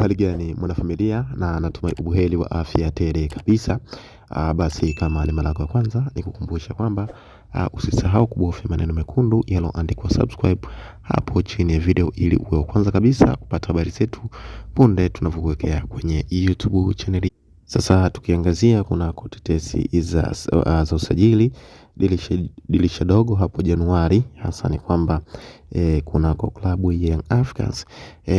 Hali gani mwanafamilia, na natumai ubuheri wa afya tele kabisa. Basi kama ni mara yako ya kwanza nikukumbusha kwamba usisahau kubofya maneno mekundu yaliyoandikwa subscribe hapo chini ya video, ili uwe wa kwanza kabisa kupata habari zetu punde tunavyokuwekea kwenye YouTube channel. Sasa tukiangazia kuna tetesi za usajili dirisha dogo hapo Januari, hasa ni kwamba kunako klabu ya Young Africans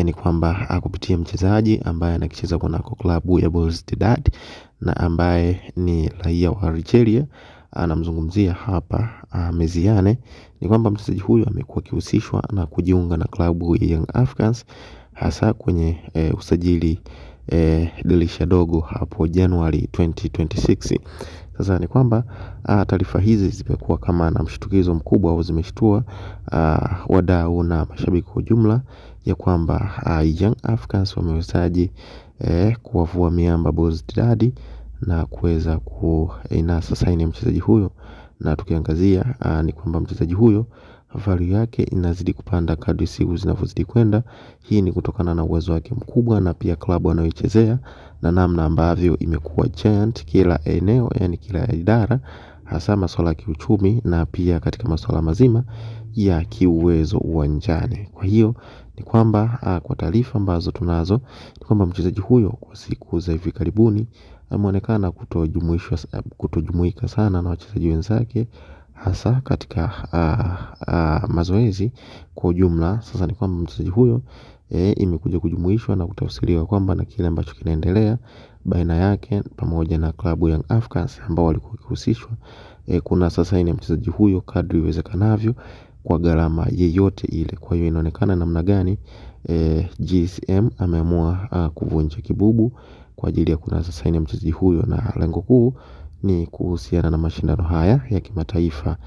ni kwamba kupitia mchezaji ambaye anacheza kunako klabu ya Belouizdad na ambaye ni raia wa Algeria, anamzungumzia hapa Meziane. Ni kwamba mchezaji huyu amekuwa akihusishwa na kujiunga na klabu ya Young Africans hasa kwenye usajili dirisha dogo hapo January 2026. Sasa ni kwamba taarifa hizi zimekuwa kama na mshtukizo mkubwa, au zimeshtua wadau na mashabiki kwa jumla, ya kwamba Young Africans wamewezaji kuwavua miamba Belouizdad na kuweza kuinasa saini ya mchezaji huyo. Na tukiangazia ni kwamba mchezaji huyo value yake inazidi kupanda kadri siku zinavyozidi kwenda. Hii ni kutokana na uwezo wake mkubwa na pia klabu anayoichezea na namna ambavyo imekuwa giant kila eneo, yani kila idara, hasa masuala ya kiuchumi na pia katika masuala mazima ya kiuwezo uwanjani. Kwa hiyo ni kwamba kwa taarifa ambazo tunazo ni kwamba mchezaji huyo kwa siku za hivi karibuni ameonekana kutojumuika sana na wachezaji wenzake, hasa katika mazoezi kwa ujumla. Sasa ni kwamba mchezaji huyo imekuja kujumuishwa na kutafsiriwa kwamba na kile ambacho kinaendelea baina yake pamoja na klabu ya Young Africans ambao walikuwa wakihusishwa, kuna sasa ni mchezaji huyo kadri iwezekanavyo kwa gharama yeyote ile. Kwa hiyo inaonekana namna gani GSM ameamua kuvunja kibubu kwa ajili ya kunasa saini ya mchezaji huyo, na lengo kuu ni kuhusiana na mashindano haya ya kimataifa.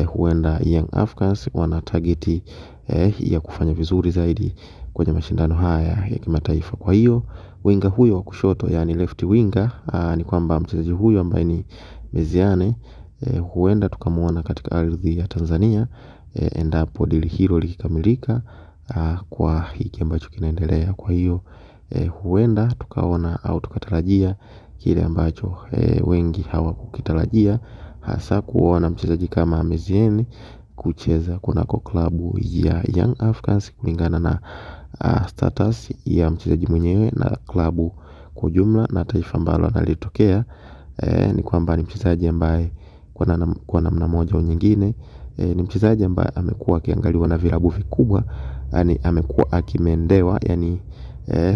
Huenda Young Africans wana targeti ya kufanya vizuri zaidi kwenye mashindano haya ya kimataifa. Kwa hiyo winga huyo wa kushoto, yani left winger, ni kwamba mchezaji huyo ambaye ni Meziane huenda tukamuona katika ardhi ya Tanzania endapo dili hilo likikamilika kwa hiki ambacho kinaendelea. Kwa hiyo huenda tukaona au tukatarajia kile ambacho wengi hawakukitarajia, hasa kuona mchezaji kama Meziane kucheza kunako klabu ya Young Africans, kulingana na status ya mchezaji mwenyewe na klabu kwa jumla na taifa ambalo analitokea. Ni kwamba ni mchezaji ambaye kwa namna moja au nyingine ni mchezaji ambaye amekuwa akiangaliwa na vilabu vikubwa, yani amekuwa akimendewa, yani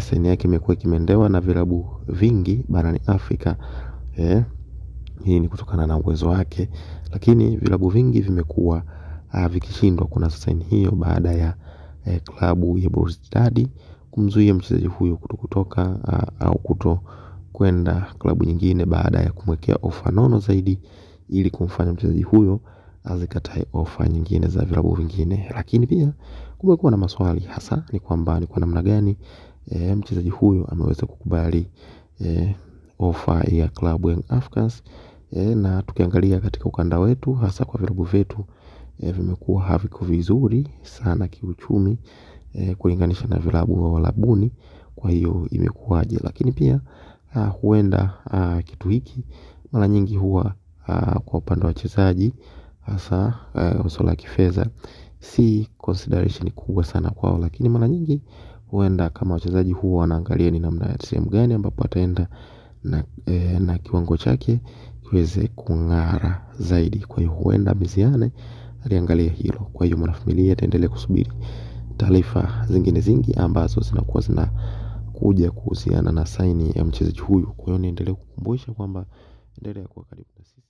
saini yake imekuwa ikimendewa na vilabu vingi barani Afrika. Hii ni kutokana na uwezo wake, lakini vilabu vingi vimekuwa vikishindwa kuna saini hiyo baada ya klabu ya Belouizdad kumzuia mchezaji huyo kutoka au kwenda klabu nyingine, baada ya kumwekea ofa nono zaidi ili kumfanya mchezaji huyo azikatae ofa nyingine za vilabu vingine. Lakini pia kumekuwa na maswali, hasa ni kwamba ni kwa namna gani mchezaji huyo ameweza kukubali ofa ya klabu ya Young Africans. Na tukiangalia katika ukanda wetu, hasa kwa vilabu vyetu vimekuwa haviko vizuri sana kiuchumi kulinganisha na vilabu wa Arabuni. Kwa hiyo imekuwaje? Lakini pia huenda kitu hiki mara nyingi huwa kwa upande wa wachezaji, hasa masuala ya kifedha si consideration kubwa sana kwao, lakini mara nyingi huenda kama wachezaji huwa wanaangalia ni namna ya sehemu gani ambapo ataenda na kiwango chake kiweze kung'ara zaidi. Kwa hiyo huenda Meziane aliangalia hilo. Kwa hiyo mwanafamilia ataendelea kusubiri taarifa zingine zingi ambazo zinakuwa zinakuja kuhusiana na saini ya mchezaji huyu. Kwa hiyo niendelee kukumbusha kwamba endelea kuwa karibu na sisi.